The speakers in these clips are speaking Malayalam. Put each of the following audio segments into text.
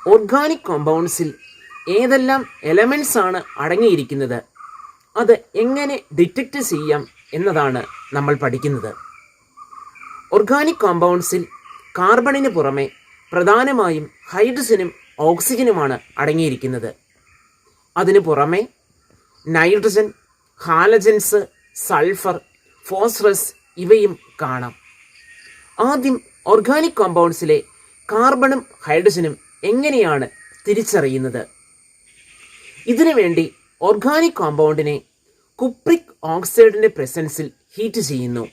ഓർഗാനിക് കോമ്പൗണ്ട്സിൽ ഏതെല്ലാം എലമെൻറ്റ്സ് ആണ് അടങ്ങിയിരിക്കുന്നത്, അത് എങ്ങനെ ഡിറ്റക്റ്റ് ചെയ്യാം എന്നതാണ് നമ്മൾ പഠിക്കുന്നത്. ഓർഗാനിക് കോമ്പൗണ്ട്സിൽ കാർബണിന് പുറമെ പ്രധാനമായും ഹൈഡ്രജനും ഓക്സിജനുമാണ് അടങ്ങിയിരിക്കുന്നത്. അതിനു പുറമെ നൈട്രജൻ, ഹാലജൻസ്, സൾഫർ, ഫോസ്ഫറസ് ഇവയും കാണാം. ആദ്യം ഓർഗാനിക് കോമ്പൗണ്ട്സിലെ കാർബണും ഹൈഡ്രജനും എങ്ങനെയാണ് തിരിച്ചറിയുന്നത്? ഇതിനു വേണ്ടി ഓർഗാനിക് കോമ്പൗണ്ടിനെ കുപ്രിക് ഓക്സൈഡിൻ്റെ പ്രസൻസിൽ ഹീറ്റ് ചെയ്യുന്നു.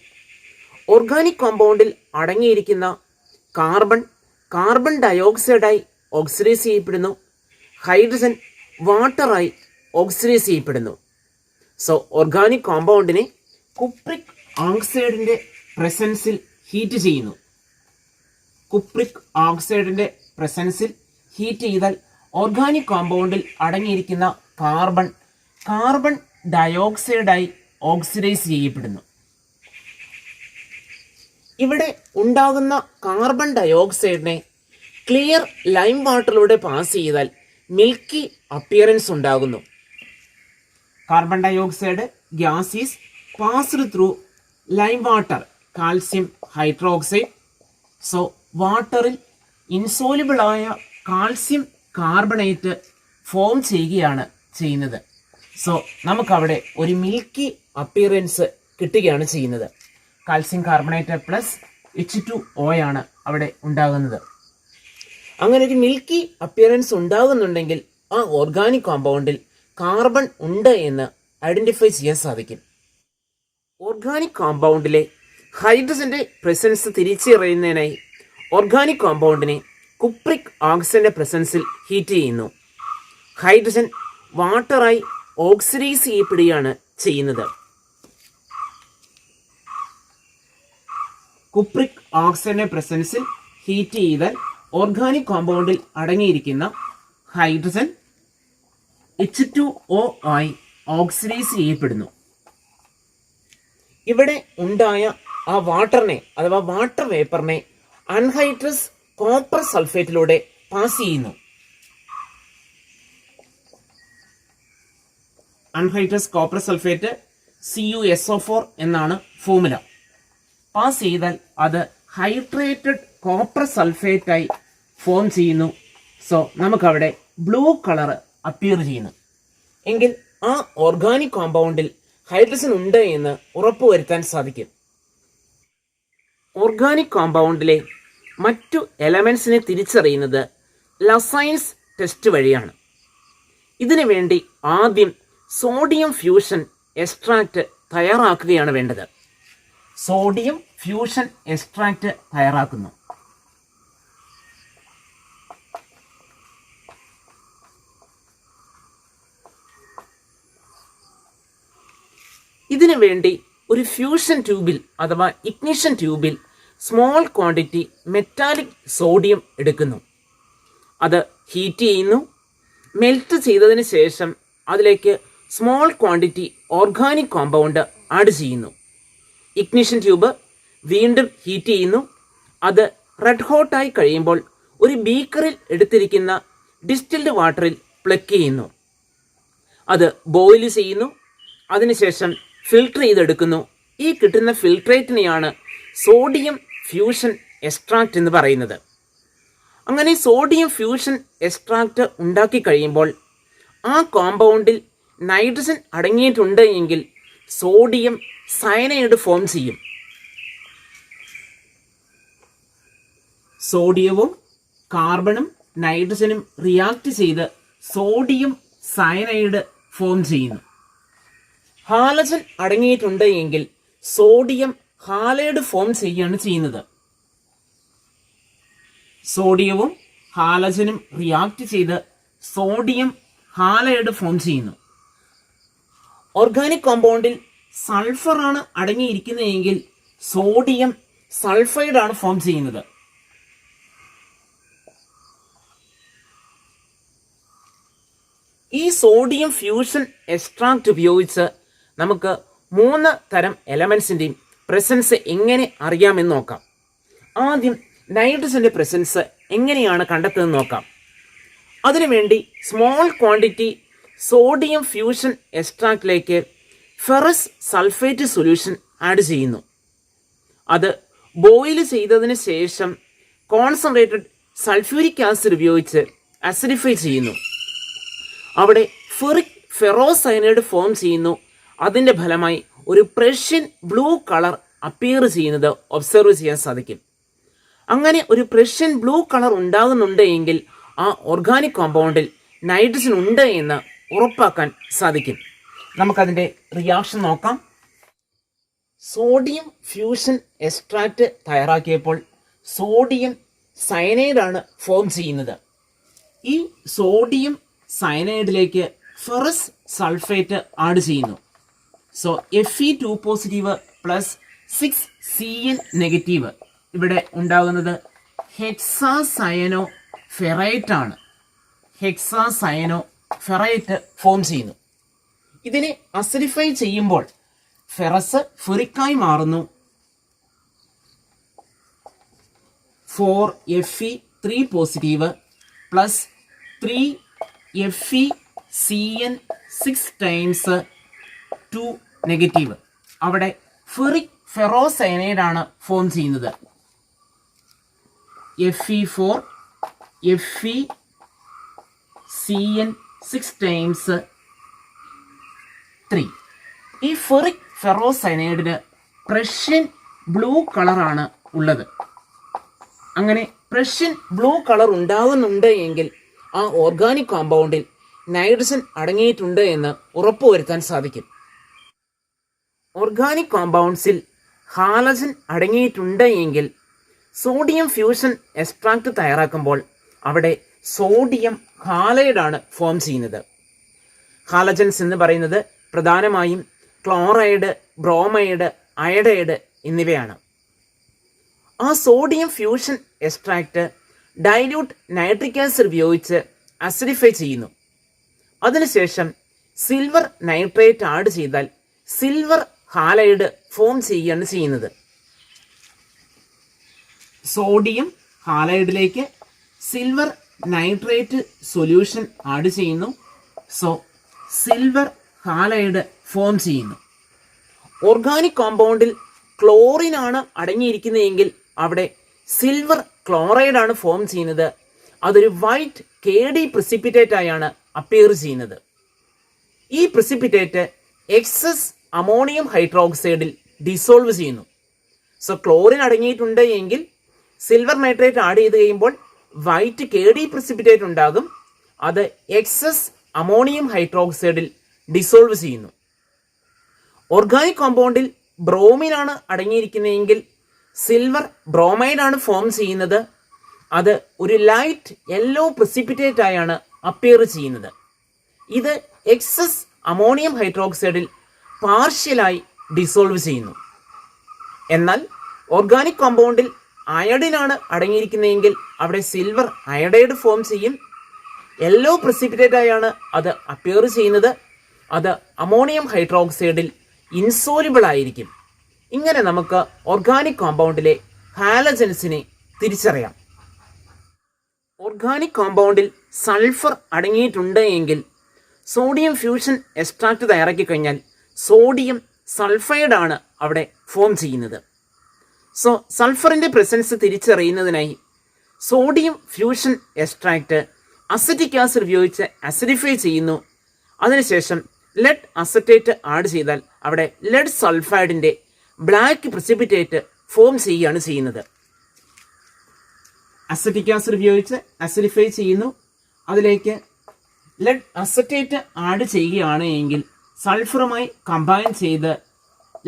ഓർഗാനിക് കോമ്പൗണ്ടിൽ അടങ്ങിയിരിക്കുന്ന കാർബൺ ഡയോക്സൈഡായി ഓക്സിഡൈസ് ചെയ്യപ്പെടുന്നു. ഹൈഡ്രജൻ വാട്ടറായി ഓക്സിഡൈസ് ചെയ്യപ്പെടുന്നു. സോ ഓർഗാനിക് കോമ്പൗണ്ടിനെ കുപ്രിക് ഓക്സൈഡിൻ്റെ പ്രസൻസിൽ ഹീറ്റ് ചെയ്യുന്നു. കുപ്രിക് ഓക്സൈഡിൻ്റെ പ്രസൻസിൽ ഹീറ്റ് ചെയ്താൽ ഓർഗാനിക് കോമ്പൗണ്ടിൽ അടങ്ങിയിരിക്കുന്ന കാർബൺ ഡയോക്സൈഡായി ഓക്സിഡൈസ് ചെയ്യപ്പെടുന്നു. ഇവിടെ ഉണ്ടാകുന്ന കാർബൺ ഡയോക്സൈഡിനെ ക്ലിയർ ലൈം വാട്ടറിലൂടെ പാസ് ചെയ്താൽ മിൽക്കി അപ്പിയറൻസ് ഉണ്ടാകുന്നു. Carbon dioxide gas is passed through lime water, calcium hydroxide. So വാട്ടറിൽ ഇൻസോലുബിളായ കാൽസ്യം കാർബണേറ്റ് ഫോം ചെയ്യുകയാണ് ചെയ്യുന്നത്. സോ നമുക്കവിടെ ഒരു മിൽക്കി അപ്പിയറൻസ് കിട്ടുകയാണ് ചെയ്യുന്നത്. കാൽസ്യം കാർബണേറ്റ് പ്ലസ് H2O ആണ് അവിടെ ഉണ്ടാകുന്നത്. അങ്ങനെ ഒരു മിൽക്കി അപ്പിയറൻസ് ഉണ്ടാകുന്നുണ്ടെങ്കിൽ ആ ഓർഗാനിക് കോമ്പൗണ്ടിൽ കാർബൺ ഉണ്ട് എന്ന് ഐഡൻറ്റിഫൈ ചെയ്യാൻ സാധിക്കും. ഓർഗാനിക് കോമ്പൗണ്ടിലെ ഹൈഡ്രജൻ്റെ പ്രസൻസ് തിരിച്ചറിയുന്നതിനായി ഓർഗാനിക് കോമ്പൗണ്ടിനെ കുപ്രിക് ഓക്സൈഡിൻ്റെ പ്രസൻസിൽ ഹീറ്റ് ചെയ്യുന്നു. ഹൈഡ്രജൻ വാട്ടറായി ഓക്സിഡൈസ് ചെയ്യപ്പെടുകയാണ് ചെയ്യുന്നത്. കുപ്രിക് ഓക്സൈഡിൻ്റെ പ്രസൻസിൽ ഹീറ്റ് ചെയ്താൽ ഓർഗാനിക് കോമ്പൗണ്ടിൽ അടങ്ങിയിരിക്കുന്ന ഹൈഡ്രജൻ H2O ആയി ഓക്സിഡൈസ് ചെയ്യപ്പെടുന്നു. ഇവിടെ ഉണ്ടായ ആ വാട്ടറിനെ അഥവാ വാട്ടർ വേപ്പറിനെ അൺഹൈഡ്രസ് കോപ്പർ സൾഫേറ്റിലൂടെ പാസ് ചെയ്യുന്നു. അൺഹൈഡ്രസ് കോപ്പർ സൾഫേറ്റ് CuSO4 എന്നാണ് ഫോർമുല. പാസ് ചെയ്താൽ അത് ഹൈഡ്രേറ്റഡ് കോപ്പർ സൾഫേറ്റായി ഫോം ചെയ്യുന്നു. സോ നമുക്കവിടെ ബ്ലൂ കളർ അപ്പിയർ ചെയ്യുന്നു. എങ്കിൽ ആ ഓർഗാനിക് കോമ്പൗണ്ടിൽ ഹൈഡ്രജൻ ഉണ്ട് എന്ന് ഉറപ്പുവരുത്താൻ സാധിക്കും. ഓർഗാനിക് കോമ്പൗണ്ടിലെ മറ്റു എലമെൻസിനെ തിരിച്ചറിയുന്നത് ലസൈൻസ് ടെസ്റ്റ് വഴിയാണ്. ഇതിനു വേണ്ടി ആദ്യം സോഡിയം ഫ്യൂഷൻ എക്സ്ട്രാക്റ്റ് തയ്യാറാക്കുകയാണ് വേണ്ടത്. സോഡിയം ഫ്യൂഷൻ എക്സ്ട്രാക്റ്റ് തയ്യാറാക്കുന്നു. ഇതിനു വേണ്ടി ഒരു ഫ്യൂഷൻ ട്യൂബിൽ അഥവാ ഇഗ്നിഷൻ ട്യൂബിൽ സ്മോൾ ക്വാണ്ടിറ്റി മെറ്റാലിക് സോഡിയം എടുക്കുന്നു. അത് ഹീറ്റ് ചെയ്യുന്നു. മെൽറ്റ് ചെയ്തതിന് ശേഷം അതിലേക്ക് small quantity organic compound add ചെയ്യുന്നു. ഇഗ്നിഷൻ ട്യൂബ് വീണ്ടും ഹീറ്റ് ചെയ്യുന്നു. അത് റെഡ് ഹോട്ടായി കഴിയുമ്പോൾ ഒരു ബീക്കറിൽ എടുത്തിരിക്കുന്ന ഡിസ്റ്റിൽഡ് വാട്ടറിൽ പ്ലക്ക് ചെയ്യുന്നു. അത് ബോയിൽ ചെയ്യുന്നു. അതിനുശേഷം ഫിൽട്ടർ ചെയ്തെടുക്കുന്നു. ഈ കിട്ടുന്ന ഫിൽട്രേറ്റിനെയാണ് സോഡിയം ഫ്യൂഷൻ എക്സ്ട്രാക്റ്റ് എന്ന് പറയുന്നത്. അങ്ങനെ സോഡിയം ഫ്യൂഷൻ എക്സ്ട്രാക്റ്റ് ഉണ്ടാക്കി കഴിയുമ്പോൾ ആ കോമ്പൗണ്ടിൽ നൈട്രജൻ അടങ്ങിയിട്ടുണ്ട് എങ്കിൽ സോഡിയം സയനൈഡ് ഫോം ചെയ്യും. സോഡിയവും കാർബണും നൈട്രജനും റിയാക്ട് ചെയ്ത് സോഡിയം സയനൈഡ് ഫോം ചെയ്യുന്നു. ഹാലജൻ അടങ്ങിയിട്ടുണ്ട് എങ്കിൽ സോഡിയം ഹാലൈഡ് ഫോം ചെയ്യുകയാണ് ചെയ്യുന്നത്. സോഡിയവും ഹാലജനും റിയാക്ട് ചെയ്ത് സോഡിയം ഹാലൈഡ് ഫോം ചെയ്യുന്നു. ഓർഗാനിക് കോമ്പൗണ്ടിൽ സൾഫറാണ് അടങ്ങിയിരിക്കുന്നതെങ്കിൽ സോഡിയം സൾഫൈഡ് ആണ് ഫോം ചെയ്യുന്നത്. ഈ സോഡിയം ഫ്യൂഷൻ എക്സ്ട്രാക്റ്റ് ഉപയോഗിച്ച് നമുക്ക് 3 തരം എലമെൻസിൻ്റെയും പ്രസൻസ് എങ്ങനെ അറിയാമെന്ന് നോക്കാം. ആദ്യം നൈട്രജൻ്റെ പ്രസൻസ് എങ്ങനെയാണ് കണ്ടെത്തുന്നത് നോക്കാം. അതിനുവേണ്ടി സ്മോൾ ക്വാണ്ടിറ്റി സോഡിയം ഫ്യൂഷൻ എക്സ്ട്രാക്റ്റിലേക്ക് ഫെറസ് സൾഫേറ്റ് സൊല്യൂഷൻ ആഡ് ചെയ്യുന്നു. അത് ബോയിൽ ചെയ്തതിന് ശേഷം കോൺസെൻട്രേറ്റഡ് സൾഫ്യൂരിക് ആസിഡ് ഉപയോഗിച്ച് അസിഡിഫൈ ചെയ്യുന്നു. അവിടെ ഫെറിക് ഫെറോസൈനൈഡ് ഫോം ചെയ്യുന്നു. അതിൻ്റെ ഫലമായി ഒരു പ്രഷ്യൻ ബ്ലൂ കളർ അപ്പിയർ ചെയ്യുന്നത് ഒബ്സർവ് ചെയ്യാൻ സാധിക്കും. അങ്ങനെ ഒരു പ്രഷ്യൻ ബ്ലൂ കളർ ഉണ്ടാകുന്നുണ്ട് എങ്കിൽ ആ ഓർഗാനിക് കോമ്പൗണ്ടിൽ നൈട്രജൻ ഉണ്ട് എന്ന് ഉറപ്പാക്കാൻ സാധിക്കും. നമുക്കതിൻ്റെ റിയാക്ഷൻ നോക്കാം. സോഡിയം ഫ്യൂഷൻ എക്സ്ട്രാക്റ്റ് തയ്യാറാക്കിയപ്പോൾ സോഡിയം സയനൈഡാണ് ഫോം ചെയ്യുന്നത്. ഈ സോഡിയം സയനൈഡിലേക്ക് ഫെറസ് സൾഫേറ്റ് ആഡ് ചെയ്യുന്നു. So Fe2 positive plus 6Cl negative ഇവിടെ ഉണ്ടാകുന്നത് ഹെക്സാസയനോ ഫെറൈറ്റ് ആണ്. ഹെക്സാസയനോ ഫെറൈറ്റ് ഫോം ചെയ്യുന്നു. ഇതിനെ അസിഡിഫൈ ചെയ്യുമ്പോൾ ഫെറസ് ഫെറിക്കായി മാറുന്നു. 4Fe3 positive plus 3FeCN6 times 2 negative. അവിടെ ഫെറിക് ഫെറോസൈനൈഡ് ആണ് ഫോം ചെയ്യുന്നത്. Fe4 FeCN6 times 3. ഈ ഫെറിക് ഫെറോസൈനൈഡിന് പ്രഷ്യൻ ബ്ലൂ കളറാണ് ഉള്ളത്. അങ്ങനെ പ്രഷ്യൻ ബ്ലൂ കളർ ഉണ്ടാകുന്നുണ്ട് എങ്കിൽ ആ ഓർഗാനിക് കോമ്പൗണ്ടിൽ നൈട്രജൻ അടങ്ങിയിട്ടുണ്ട് എന്ന് ഉറപ്പുവരുത്താൻ സാധിക്കും. ഓർഗാനിക് കോമ്പൗണ്ട്സിൽ ഹാലജൻ അടങ്ങിയിട്ടുണ്ട് എങ്കിൽ സോഡിയം ഫ്യൂഷൻ എക്സ്ട്രാക്റ്റ് തയ്യാറാക്കുമ്പോൾ അവിടെ സോഡിയം ഹാലൈഡാണ് ഫോം ചെയ്യുന്നത്. ഹാലജൻസ് എന്ന് പറയുന്നത് പ്രധാനമായും ക്ലോറൈഡ്, ബ്രോമൈഡ്, അയഡൈഡ് എന്നിവയാണ്. ആ sodium fusion extract dilute nitric acid ഉപയോഗിച്ച് അസിഡിഫൈ ചെയ്യുന്നു. അതിനുശേഷം സിൽവർ നൈട്രേറ്റ് ആഡ് ചെയ്താൽ സിൽവർ ഹാലൈഡ് ഫോം ചെയ്യുകയാണ് ചെയ്യുന്നത്. സോഡിയം ഹാലൈഡിലേക്ക് സിൽവർ നൈട്രേറ്റ് സൊല്യൂഷൻ ആഡ് ചെയ്യുന്നു. സോ സിൽവർ ഹാലൈഡ് ഫോം ചെയ്യുന്നു. ഓർഗാനിക് കോമ്പൗണ്ടിൽ ക്ലോറിൻ ആണ് അടങ്ങിയിരിക്കുന്നതെങ്കിൽ അവിടെ സിൽവർ ക്ലോറൈഡ് ആണ് ഫോം ചെയ്യുന്നത്. അതൊരു വൈറ്റ് KD പ്രിസിപ്പിറ്റേറ്റ് ആയാണ് അപ്പിയർ ചെയ്യുന്നത്. ഈ പ്രിസിപ്പിറ്റേറ്റ് എക്സസ് അമോണിയം ഹൈഡ്രോക്സൈഡിൽ ഡിസോൾവ് ചെയ്യുന്നു. സോ ക്ലോറിൻ അടങ്ങിയിട്ടുണ്ട് എങ്കിൽ സിൽവർ നൈട്രേറ്റ് ആഡ് ചെയ്ത് കഴിയുമ്പോൾ വൈറ്റ് KD പ്രിസിപ്പിറ്റേറ്റ് ഉണ്ടാകും. അത് എക്സസ് അമോണിയം ഹൈഡ്രോക്സൈഡിൽ ഡിസോൾവ് ചെയ്യുന്നു. ഓർഗാനിക് കോമ്പൗണ്ടിൽ ബ്രോമിൻ ആണ് അടങ്ങിയിരിക്കുന്നതെങ്കിൽ സിൽവർ ബ്രോമൈഡ് ആണ് ഫോം ചെയ്യുന്നത്. അത് ഒരു ലൈറ്റ് യെല്ലോ പ്രിസിപ്പിറ്റേറ്റ് ആയാണ് അപ്പിയർ ചെയ്യുന്നത്. ഇത് എക്സസ് അമോണിയം ഹൈഡ്രോക്സൈഡിൽ പാർഷ്യലായി ഡിസോൾവ് ചെയ്യുന്നു. എന്നാൽ ഓർഗാനിക് കോമ്പൗണ്ടിൽ അയഡിൻ ആണ് അടങ്ങിയിരിക്കുന്നതെങ്കിൽ അവിടെ സിൽവർ അയഡൈഡ് ഫോം ചെയ്യും. യെല്ലോ പ്രിസിപ്പിറ്റേറ്റ് ആയാണ് അത് അപ്പിയർ ചെയ്യുന്നത്. അത് അമോണിയം ഹൈഡ്രോക്സൈഡിൽ ഇൻസോലിബിൾ ആയിരിക്കും. ഇങ്ങനെ നമുക്ക് ഓർഗാനിക് കോമ്പൗണ്ടിലെ ഹാലജൻസിനെ തിരിച്ചറിയാം. ഓർഗാനിക് കോമ്പൗണ്ടിൽ സൾഫർ അടങ്ങിയിട്ടുണ്ട് എങ്കിൽ സോഡിയം ഫ്യൂഷൻ എക്സ്ട്രാക്റ്റ് തയ്യാറാക്കി കഴിഞ്ഞാൽ സോഡിയം സൾഫൈഡ് ആണ് അവിടെ ഫോം ചെയ്യുന്നത്. സോ സൾഫറിൻ്റെ പ്രസൻസ് തിരിച്ചറിയുന്നതിനായി sodium fusion extract acetic acid ഉപയോഗിച്ച് അസിഡിഫൈ ചെയ്യുന്നു. അതിനുശേഷം ലെഡ് അസറ്റേറ്റ് ആഡ് ചെയ്താൽ അവിടെ ലെഡ് സൾഫൈഡിൻ്റെ ബ്ലാക്ക് പ്രിസിപ്പിറ്റേറ്റ് ഫോം ചെയ്യുകയാണ് ചെയ്യുന്നത്. അസറ്റിക് ആസിഡ് ഉപയോഗിച്ച് അസിഡിഫൈ ചെയ്യുന്നു. അതിലേക്ക് ലെഡ് അസറ്റേറ്റ് ആഡ് ചെയ്യുകയാണ് എങ്കിൽ സൾഫറുമായി കമ്പൈൻ ചെയ്ത്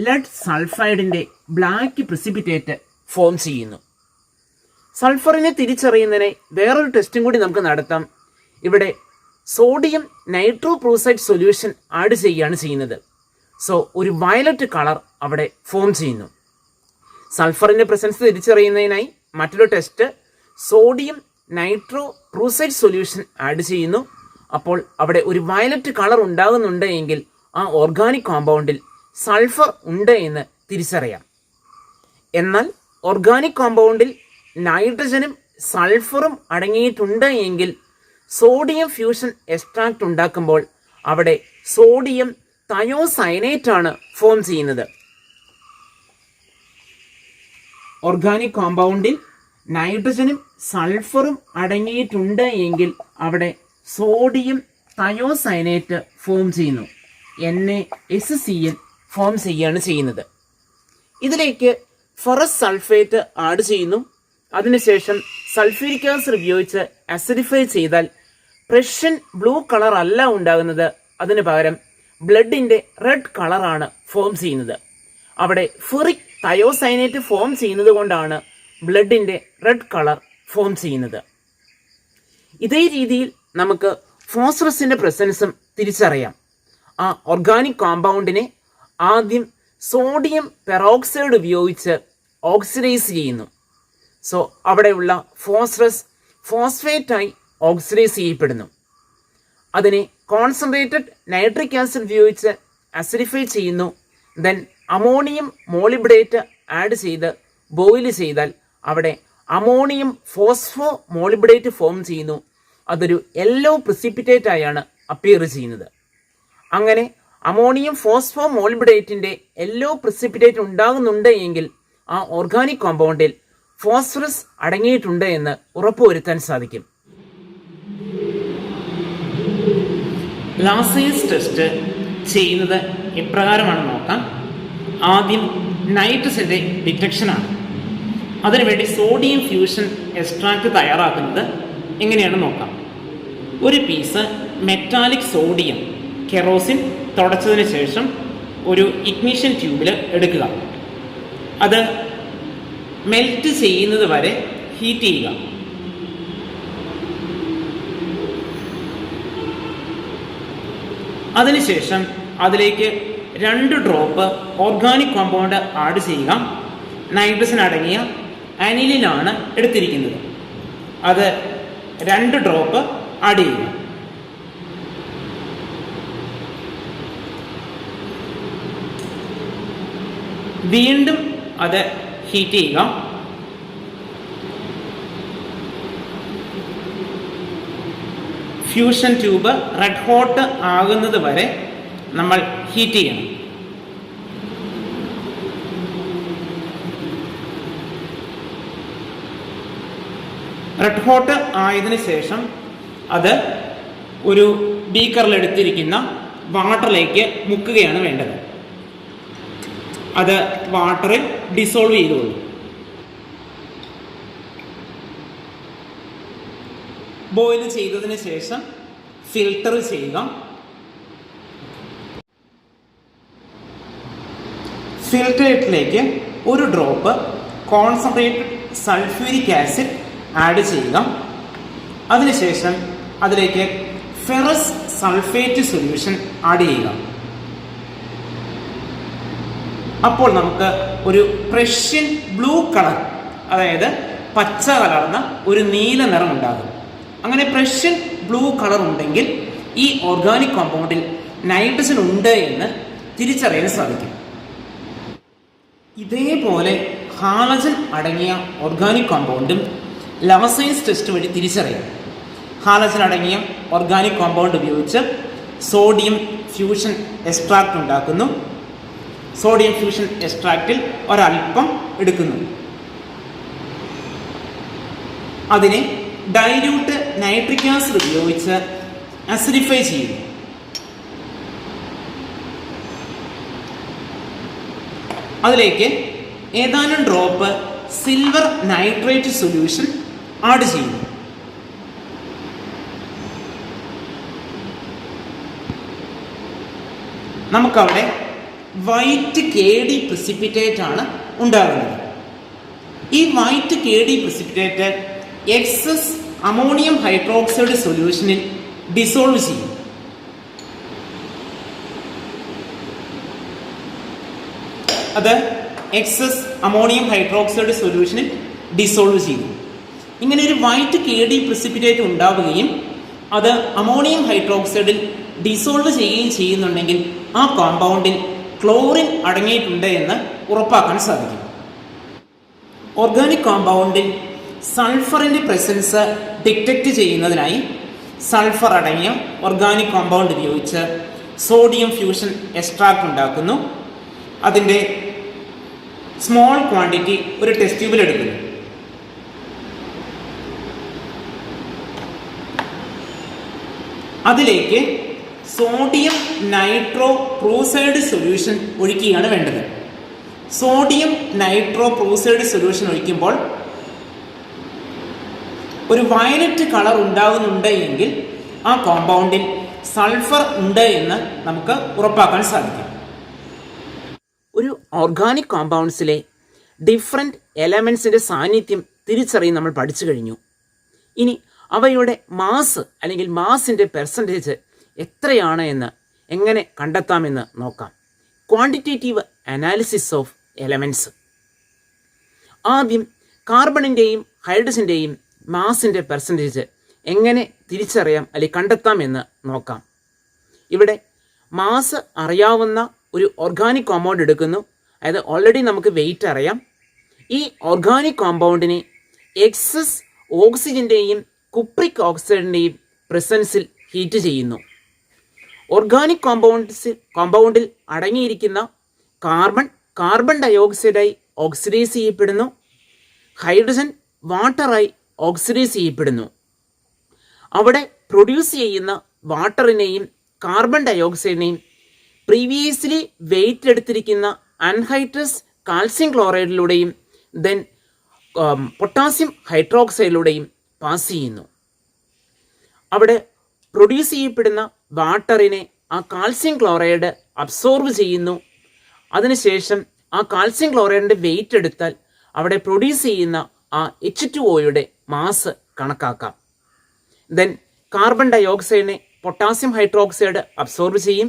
ലെഡ് സൾഫൈഡിൻ്റെ ബ്ലാക്ക് പ്രിസിപ്പിറ്റേറ്റ് ഫോം ചെയ്യുന്നു. സൾഫറിനെ തിരിച്ചറിയുന്നതിന് വേറൊരു ടെസ്റ്റും കൂടി നമുക്ക് നടത്താം. ഇവിടെ സോഡിയം നൈട്രോപ്രൂസൈഡ് സൊല്യൂഷൻ ആഡ് ചെയ്യുകയാണ് ചെയ്യുന്നത്. സോ ഒരു വയലറ്റ് കളർ അവിടെ ഫോം ചെയ്യുന്നു. സൾഫറിൻ്റെ പ്രസൻസ് തിരിച്ചറിയുന്നതിനായി മറ്റൊരു ടെസ്റ്റ് സോഡിയം നൈട്രോപ്രൂസൈഡ് സൊല്യൂഷൻ ആഡ് ചെയ്യുന്നു. അപ്പോൾ അവിടെ ഒരു വയലറ്റ് കളർ ഉണ്ടാകുന്നുണ്ട് എങ്കിൽ ആ ഓർഗാനിക് കോമ്പൗണ്ടിൽ സൾഫർ ഉണ്ട് എന്ന് തിരിച്ചറിയാം. എന്നാൽ ഓർഗാനിക് കോമ്പൗണ്ടിൽ നൈട്രജനും സൾഫറും അടങ്ങിയിട്ടുണ്ട് എങ്കിൽ സോഡിയം ഫ്യൂഷൻ എക്സ്ട്രാക്ട് ഉണ്ടാക്കുമ്പോൾ അവിടെ സോഡിയം തയോസയനേറ്റ് ആണ് ഫോം ചെയ്യുന്നത്. ഓർഗാനിക് കോമ്പൗണ്ടിൽ നൈട്രജനും സൾഫറും അടങ്ങിയിട്ടുണ്ട് എങ്കിൽ അവിടെ സോഡിയം തയോസയനേറ്റ് ഫോം ചെയ്യുന്നു. NaSCl ഫോം ചെയ്യുകയാണ് ചെയ്യുന്നത്. ഇതിലേക്ക് ഫെറസ് സൾഫേറ്റ് ആഡ് ചെയ്യുന്നു. അതിനുശേഷം സൾഫ്യൂരിക് ആസിഡ് ഉപയോഗിച്ച് അസിഡിഫൈ ചെയ്താൽ പ്രഷ്യൻ ബ്ലൂ കളർ അല്ല ഉണ്ടാകുന്നത്, അതിന് പകരം ബ്ലഡിന്റെ റെഡ് കളറാണ് ഫോം ചെയ്യുന്നത്. അവിടെ ഫെറിക് തയോസയനേറ്റ് ഫോം ചെയ്യുന്നത് കൊണ്ടാണ് ബ്ലഡിന്റെ റെഡ് കളർ ഫോം ചെയ്യുന്നത്. ഇതേ രീതിയിൽ നമുക്ക് ഫോസ്ഫറസിന്റെ പ്രസൻസും തിരിച്ചറിയാം. ആ ഓർഗാനിക് കോമ്പൗണ്ടിനെ ആദ്യം സോഡിയം പെറോക്സൈഡ് ഉപയോഗിച്ച് ഓക്സിഡൈസ് ചെയ്യുന്നു. സോ അവിടെയുള്ള ഫോസ്ഫറസ് ഫോസ്ഫേറ്റായി ഓക്സിഡൈസ് ചെയ്യപ്പെടുന്നു. അതിനെ കോൺസെൻട്രേറ്റഡ് നൈട്രിക് ആസിഡ് ഉപയോഗിച്ച് അസിഡിഫൈ ചെയ്യുന്നു. ദെൻ അമോണിയം മോളിബ്ഡേറ്റ് ആഡ് ചെയ്ത് ബോയിൽ ചെയ്താൽ അവിടെ അമോണിയം ഫോസ്ഫോ മോളിബ്ഡേറ്റ് ഫോം ചെയ്യുന്നു. അതൊരു യെല്ലോ പ്രിസിപ്പിറ്റേറ്റ് ആയാണ് അപ്പിയർ ചെയ്യുന്നത്. അങ്ങനെ അമോണിയം ഫോസ്ഫോ മോളിബ്ഡേറ്റിന്റെ യെല്ലോ പ്രിസിപ്പിറ്റേറ്റ് ഉണ്ടാകുന്നുണ്ട് എങ്കിൽ ആ ഓർഗാനിക് കോമ്പൗണ്ടിൽ ഫോസ്ഫറസ് അടങ്ങിയിട്ടുണ്ട് എന്ന് ഉറപ്പുവരുത്താൻ സാധിക്കും. ലാസേഴ്സ് ടെസ്റ്റ് ചെയ്യുന്നത് എപ്രകാരമാണ് നോക്കാം. ആദ്യം നൈട്രസിന്റെ ഡിറ്റക്ഷനാണ്. അതിനുവേണ്ടി സോഡിയം ഫ്യൂഷൻ എക്സ്ട്രാക്ട് തയ്യാറാക്കുന്നത് എങ്ങനെയാണ് നോക്കാം. ഒരു പീസ് മെറ്റാലിക് സോഡിയം കെറോസിൻ തുടച്ചതിന് ശേഷം ഒരു ഇഗ്നിഷൻ ട്യൂബിൽ എടുക്കുക. അത് മെൽറ്റ് ചെയ്യുന്നത് വരെ ഹീറ്റ് ചെയ്യുക. അതിനുശേഷം അതിലേക്ക് 2 ഡ്രോപ്പ് ഓർഗാനിക് കോമ്പൗണ്ട് ആഡ് ചെയ്യുക. നൈട്രജൻ അടങ്ങിയ അനിലിനാണ് എടുത്തിരിക്കുന്നത്. അത് 2 ഡ്രോപ്പ് ആഡ് ചെയ്യുക. വീണ്ടും അത് ഹീറ്റ് ചെയ്യുക. ഫ്യൂഷൻ ട്യൂബ് റെഡ് ഹോട്ട് ആകുന്നത് വരെ നമ്മൾ ഹീറ്റ് ചെയ്യണം. റെഡ് ഹോട്ട് ആയതിനു ശേഷം അത് ഒരു ബീക്കറിൽ എടുത്തിരിക്കുന്ന വാട്ടറിലേക്ക് മുക്കുകയാണ് വേണ്ടത്. അത് വാട്ടറിൽ ഡിസോൾവ് ചെയ്തോളൂ. ബോയിൽ ചെയ്തതിന് ശേഷം ഫിൽട്ടർ ചെയ്യുക. ഫിൽറ്ററേറ്റിലേക്ക് 1 drop concentrated sulphuric acid add ചെയ്യുക. അതിനുശേഷം അതിലേക്ക് ഫെറസ് സൾഫേറ്റ് സൊല്യൂഷൻ ആഡ് ചെയ്യുക. അപ്പോൾ നമുക്ക് ഒരു പ്രഷ്യൻ ബ്ലൂ കളർ, അതായത് പച്ച കലർന്ന ഒരു നീല നിറം ഉണ്ടാകും. അങ്ങനെ പ്രഷ്യൻ ബ്ലൂ കളർ ഉണ്ടെങ്കിൽ ഈ ഓർഗാനിക് കോമ്പൗണ്ടിൽ നൈട്രജൻ ഉണ്ട് എന്ന് തിരിച്ചറിയാൻ സാധിക്കും. ഇതേപോലെ ഹാലജൻ അടങ്ങിയ ഓർഗാനിക് കോമ്പൗണ്ടും ലാസേഴ്സ് ടെസ്റ്റ് വഴി തിരിച്ചറിയാം. ഹാലജൻ അടങ്ങിയ ഓർഗാനിക് കോമ്പൗണ്ട് ഉപയോഗിച്ച് സോഡിയം ഫ്യൂഷൻ എക്സ്ട്രാക്ട് ഉണ്ടാക്കുന്നു. സോഡിയം ഫ്യൂഷൻ എക്സ്ട്രാക്റ്റിൽ ഒരൽപ്പം എടുക്കുന്നു. അതിനെ ഡൈല്യൂട്ട് നൈട്രിക് ആസിഡ് ഉപയോഗിച്ച് അസിഡിഫൈ ചെയ്യുന്നു. അതിലേക്ക് ഏതാനും drop silver nitrate solution add ചെയ്യുന്നു. നമുക്കവിടെ വൈറ്റ് KD പ്രിസിപ്പിറ്റേറ്റ് ആണ് ഉണ്ടാകുന്നത്. ഈ white KD precipitate excess ammonium hydroxide സൊല്യൂഷനിൽ ഡിസോൾവ് ചെയ്യും. അത് എക്സസ് അമോണിയം ഹൈഡ്രോക്സൈഡ് സൊല്യൂഷനിൽ ഡിസോൾവ് ചെയ്യും. ഇങ്ങനെ ഒരു വൈറ്റ് KD പ്രിസിപ്പിറ്റേറ്റ് ഉണ്ടാവുകയും അത് അമോണിയം ഹൈഡ്രോക്സൈഡിൽ ഡിസോൾവ് ചെയ്യുകയും ചെയ്യുന്നുണ്ടെങ്കിൽ ആ കോമ്പൗണ്ടിൽ ക്ലോറിൻ അടങ്ങിയിട്ടുണ്ട് എന്ന് ഉറപ്പാക്കാൻ സാധിക്കും. ഓർഗാനിക് കോമ്പൗണ്ടിൽ സൾഫറിൻ്റെ പ്രസൻസ് ഡിറ്റക്റ്റ് ചെയ്യുന്നതിനായി സൾഫർ അടങ്ങിയ ഓർഗാനിക് കോമ്പൗണ്ട് ഉപയോഗിച്ച് സോഡിയം ഫ്യൂഷൻ എക്സ്ട്രാക്ട് ഉണ്ടാക്കുന്നു. അതിൻ്റെ സ്മോൾ ക്വാണ്ടിറ്റി ഒരു ടെസ്റ്റ് ട്യൂബിൽ എടുക്കുന്നു. അതിലേക്ക് സോഡിയം നൈട്രോ പ്രൂസൈഡ് സൊല്യൂഷൻ ഒഴിക്കുകയാണ് വേണ്ടത്. സോഡിയം നൈട്രോ പ്രൂസൈഡ് സൊല്യൂഷൻ ഒഴിക്കുമ്പോൾ ഒരു വയലറ്റ് കളർ ഉണ്ടാകുന്നുണ്ട് എങ്കിൽ ആ കോമ്പൗണ്ടിൽ സൾഫർ ഉണ്ട് എന്ന് നമുക്ക് ഉറപ്പാക്കാൻ സാധിക്കും. ഒരു ഓർഗാനിക് കോമ്പൗണ്ട്സിലെ ഡിഫറെൻറ്റ് എലമെൻസിൻ്റെ സാന്നിധ്യം തിരിച്ചറിയാൻ നമ്മൾ പഠിച്ചു കഴിഞ്ഞു. ഇനി അവയുടെ മാസ് അല്ലെങ്കിൽ മാസിൻ്റെ പെർസെൻറ്റേജ് എത്രയാണ് എന്ന് എങ്ങനെ കണ്ടെത്താമെന്ന് നോക്കാം. Quantitative analysis of elements. ആദ്യം കാർബണിൻ്റെയും ഹൈഡ്രജൻ്റെയും മാസിൻ്റെ പെർസെൻറ്റേജ് എങ്ങനെ തിരിച്ചറിയാം അല്ലെങ്കിൽ കണ്ടെത്താം എന്ന് നോക്കാം. ഇവിടെ മാസ് അറിയാവുന്ന ഒരു ഓർഗാനിക് കോമ്പൗണ്ട് എടുക്കുന്നു. അതായത് ഓൾറെഡി നമുക്ക് വെയിറ്റ് അറിയാം. ഈ ഓർഗാനിക് കോമ്പൗണ്ടിനെ എക്സസ് ഓക്സിജൻ്റെയും കുപ്രിക് ഓക്സൈഡിൻ്റെയും പ്രസൻസിൽ ഹീറ്റ് ചെയ്യുന്നു. ഓർഗാനിക് കോമ്പൗണ്ടിൽ അടങ്ങിയിരിക്കുന്ന കാർബൺ ഡയോക്സൈഡായി ഓക്സിഡൈസ് ചെയ്യപ്പെടുന്നു. ഹൈഡ്രജൻ വാട്ടറായി ഓക്സിഡൈസ് ചെയ്യപ്പെടുന്നു. അവിടെ പ്രൊഡ്യൂസ് ചെയ്യുന്ന വാട്ടറിനെയും കാർബൺ ഡയോക്സൈഡിനെയും പ്രീവിയസ്ലി വെയിറ്റ് എടുത്തിരിക്കുന്ന അൺഹൈഡ്രസ് കാൽസ്യം ക്ലോറൈഡിലൂടെയും ദെൻ പൊട്ടാസ്യം ഹൈഡ്രോക്സൈഡിലൂടെയും പാസ് ചെയ്യുന്നു. അവിടെ പ്രൊഡ്യൂസ് ചെയ്യപ്പെടുന്ന വാട്ടറിനെ ആ കാൽസ്യം ക്ലോറൈഡ് അബ്സോർബ് ചെയ്യുന്നു. അതിനുശേഷം ആ കാൽസ്യം ക്ലോറൈഡിൻ്റെ വെയിറ്റ് എടുത്താൽ അവിടെ പ്രൊഡ്യൂസ് ചെയ്യുന്ന ആ H2Oയുടെ മാസ് കണക്കാക്കാം. ദെൻ കാർബൺ ഡയോക്സൈഡിനെ പൊട്ടാസ്യം ഹൈഡ്രോക്സൈഡ് അബ്സോർബ് ചെയ്യും.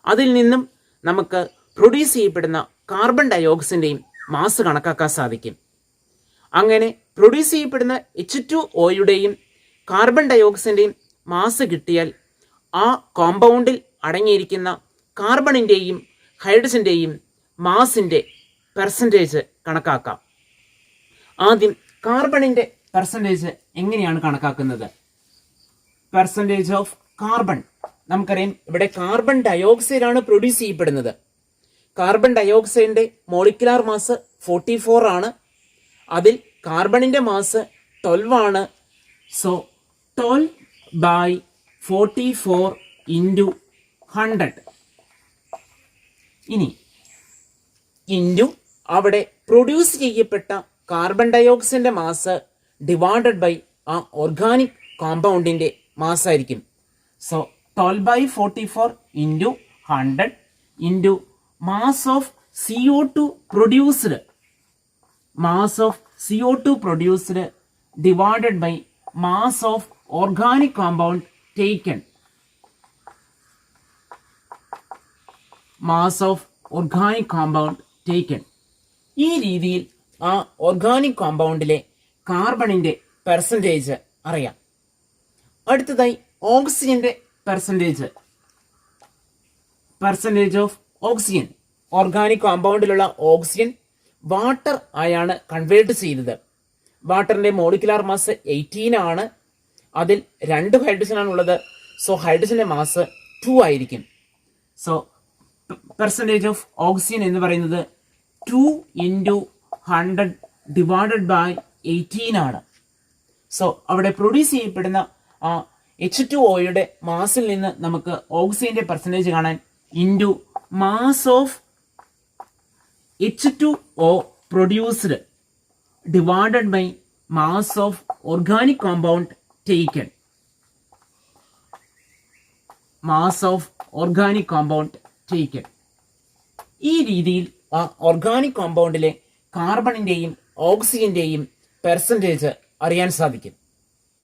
അതിൽ നിന്നും നമുക്ക് പ്രൊഡ്യൂസ് ചെയ്യപ്പെടുന്ന കാർബൺ ഡയോക്സൈഡിൻ്റെയും മാസ് കണക്കാക്കാൻ സാധിക്കും. അങ്ങനെ പ്രൊഡ്യൂസ് ചെയ്യപ്പെടുന്ന H2Oയുടെയും കാർബൺ ഡയോക്സൈഡിൻ്റെയും മാസ് കിട്ടിയാൽ ആ കോമ്പൗണ്ടിൽ അടങ്ങിയിരിക്കുന്ന കാർബണിൻ്റെയും ഹൈഡ്രജൻ്റെയും മാസിൻ്റെ പെർസെൻറ്റേജ് കണക്കാക്കാം. ആദ്യം കാർബണിൻ്റെ പെർസെൻറ്റേജ് എങ്ങനെയാണ് കണക്കാക്കുന്നത്? പെർസെൻറ്റേജ് ഓഫ് കാർബൺ നമുക്കറിയാം. ഇവിടെ കാർബൺ ഡയോക്സൈഡാണ് പ്രൊഡ്യൂസ് ചെയ്യപ്പെടുന്നത്. കാർബൺ ഡയോക്സൈഡിൻ്റെ മോളിക്കുലാർ മാസ് 44 ആണ്. അതിൽ കാർബണിൻ്റെ മാസ് 12 ആണ്. സോ 12/44 ഇൻറ്റു 100 ഇനി ഇൻറ്റു അവിടെ പ്രൊഡ്യൂസ് ചെയ്യപ്പെട്ട കാർബൺ ഡയോക്സൈഡിൻ്റെ മാസ് ഡിവൈഡഡ് ബൈ ആ ഓർഗാനിക് കോമ്പൗണ്ടിൻ്റെ മാസ് ആയിരിക്കും. So 12/44 into 100 into mass of CO2 produced, mass of CO2 produced divided by mass of organic compound taken. Mass of organic compound taken. ഈ രീതിയിൽ ആ ഓർഗാനിക് കോമ്പൗണ്ടിലെ കാർബണിൻ്റെ പെർസെൻറ്റേജ് അറിയാം. അടുത്തതായി ഓക്സിജൻ്റെ പെർസെൻറ്റേജ് ഓഫ് ഓക്സിജൻ. ഓർഗാനിക് കോമ്പൗണ്ടിലുള്ള ഓക്സിജൻ വാട്ടർ ആയാണ് കൺവേർട്ട് ചെയ്തത്. വാട്ടറിൻ്റെ മോളിക്കുലാർ മാസ് 18 ആണ്. അതിൽ 2 ഹൈഡ്രജനാണുള്ളത്. സോ ഹൈഡ്രജൻ്റെ മാസ് 2 ആയിരിക്കും. സോ പെർസെൻറ്റേജ് ഓഫ് ഓക്സിജൻ എന്ന് പറയുന്നത് 2 ഇൻറ്റു 100 ഡിവൈഡഡ് ബൈ 18 ആണ്. സോ അവിടെ പ്രൊഡ്യൂസ് ചെയ്യപ്പെടുന്ന ആ H2Oയുടെ മാസിൽ നിന്ന് നമുക്ക് ഓക്സിജൻ്റെ പെർസെൻറ്റേജ് കാണാൻ into mass of H2O produced divided by mass of organic compound taken. Mass of organic compound taken. ഈ രീതിയിൽ ആ ഓർഗാനിക് കോമ്പൗണ്ടിലെ കാർബണിൻ്റെയും ഓക്സിജൻ്റെയും പെർസെൻറ്റേജ് അറിയാൻ സാധിക്കും.